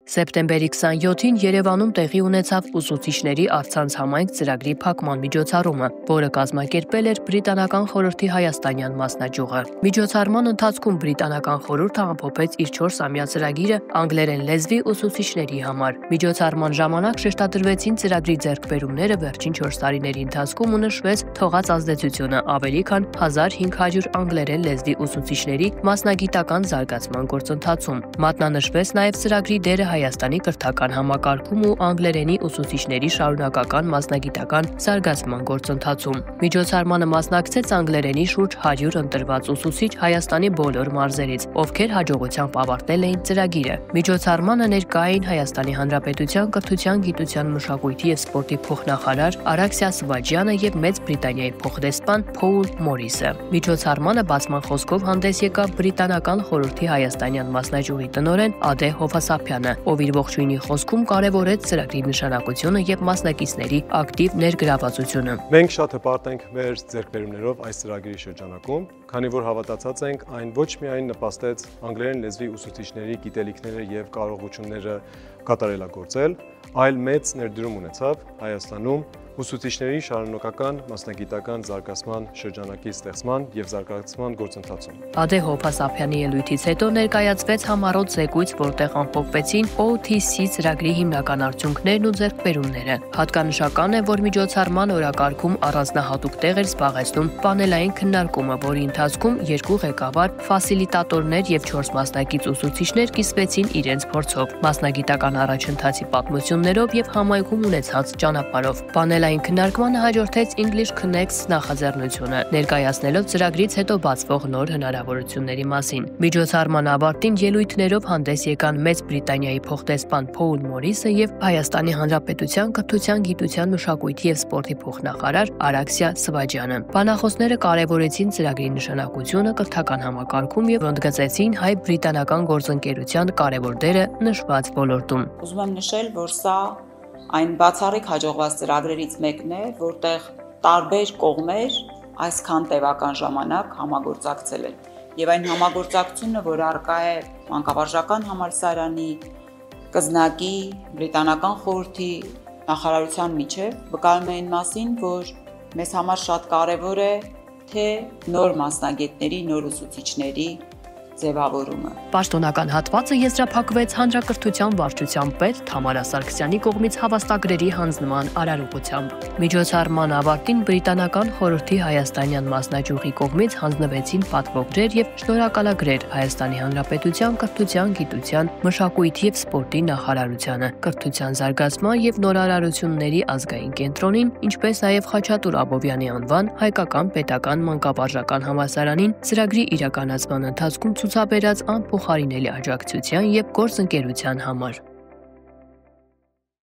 Սեպտեմբերի 27-ին Երևանում տեղի ունեցավ ուսուցիչների առցանց համայնք ծրագրի փակման միջոցառումը, որը կազմակերպել էր Բրիտանական խորհրդի հայաստանյան մասնաճյուղը։ Միջոցառման ընթացքում Բրիտանական խորհուրդը ամփոփեց իր 4-ամյա ծրագիրը անգլերեն լեզվի ուսուցիչների համար։ Միջոցառման ժամանակ շեշտադրվեցին ծրագրի ձեռքբերումները վերջին 4 տարիների ընթացքում ու նշվեց թողած ազդեցությունը ավելի քան 1500 անգլերեն լեզվի ուսուցիչների մասնագիտական զարգացման գործընթացում։ Մատնանշվեց նաև ծրագրի դերը Հայաստանի կրթական համակարգում ու անգլերենի ուսուցիչների շարունակական մասնագիտական զարգացման գործընթացում։ Միջոցառմանը մասնակցեց անգլերենի շուրջ 100 ընտրված ուսուցիչ Հայաստանի բոլոր մարզերից, ովքեր հաջողությամբ ավարտել էին ծրագիրը։ Միջոցառմանը ներկա էին Հայաստանի Հանրապետության կրթության, գիտության, մշակույթի և սպորտի փոխնախարար Արաքսիա Սվաջյանը և Մեծ Բրիտանիայի փոխդեսպան Փոուլ Մորիսը։ Միջոցառմանը բացման խոսքով հանդես եկավ Բրիտանական խորհրդի հայաստանյան մասնաճյուղի տնօրեն Ադե Հովհասափյանը, ով իր ողջույնի խոսքում կարևորեց ծրագրի նշանակությունը և մասնակիցների ակտիվ ներգրավվածությունը։ Մենք շատ հպարտ ենք մեր ձեռքբերումներով այս ծրագրի շրջանակում, քանի որ հավատացած ենք, այն ոչ միայն նպաստեց անգլերեն լեզվի ուսուցիչների գիտելիքները և կարողությունները կատարելագործել, այլ մեծ ներդրում ունեցավ Հայաստանում ուսուցիչների շարունակական մասնագիտական զարգացման շրջանակի ստեղծման և զարգացման գործընթացում։ Ադե Հովհասափյանի ելույթից հետո ներկայացվեց համառոտ զեկույց, որտեղ ամփոփվեցին OTC ծրագրի հիմնական արդյունքներն ու ձեռքբերումները։ Հատկանշական է, որ միջոցառման օրակարգում առանձնահատուկ տեղ էր զբաղեցնում պանելային քննարկումը, որի ընթացքում 2 ղեկավար, ֆասիլիտատորներ և 4 մասնակից ուսուցիչներ կիսվեցին իրենց փորձով, մասնագիտական առաջընթացի պատմություններով և համայնքում ունեցած ճանապարհով։ Պանելային քննարկմանը հաջորդեց English Connects նախաձեռնությունը, ներկայացնելով ծրագրից հետո բացվող նոր հնարավորությունների մասին։ Միջոցառման ավարտին ելույթներով հանդես եկան Մեծ Բրիտանիայի փոխդեսպան Փոուլ Մորիսը և Հայաստանի Հանրապետության կրթության, գիտության, մշակույթի և սպորտի փոխնախարար Արաքսիա Սվաջյանը։ Բանախոսները կարևորեցին ծրագրի նշանակությունը կրթական համակարգում և ընդգծեցին հայ-բրիտանական գործընկերության կարևոր դերը նշված ոլորտում։ Ուզում եմ նշել, որ սա այն բացառիկ հաջողված ծրագրերից մեկն է, որտեղ տարբեր կողմեր այսքան տևական ժամանակ համագործակցել են։ Եվ այն համագործակցությունը, որ առկա է մանկավարժական համալսարանի, կզնակի, Բրիտանական խորհրդի նախարարության միջև, վկայում է այն մասին, որ մեզ համար շատ կարևոր է թե նոր մասնագետների, նոր ուսուցիչների ձևավորումը։ Պաշտոնական հատվածը եզրափակվեց Հանրակրթության վարչության պետ Թամարա Սարգսյանի կողմից հավաստագրերի հանձնման արարողությամբ։ Միջոցառման ավարտին Բրիտանական խորհրդի հայաստանյան մասնաճյուղի կողմից հանձնվեցին պատվոգրեր և շնորհակալագրեր Հայաստանի Հանրապետության կրթության, գիտության, մշակույթի և սպորտի նախարարությանը, կրթության զարգացման և նորարարությունների ազգային կենտրոնին, ինչպես նաև Խաչատուր Աբովյանի անվան հայկական պետական մանկավարժական համալսարանին ծրագրի իրականացման ընթացքում ցուցաբերած անփոխարինելի աջակցության և գործընկերության համար։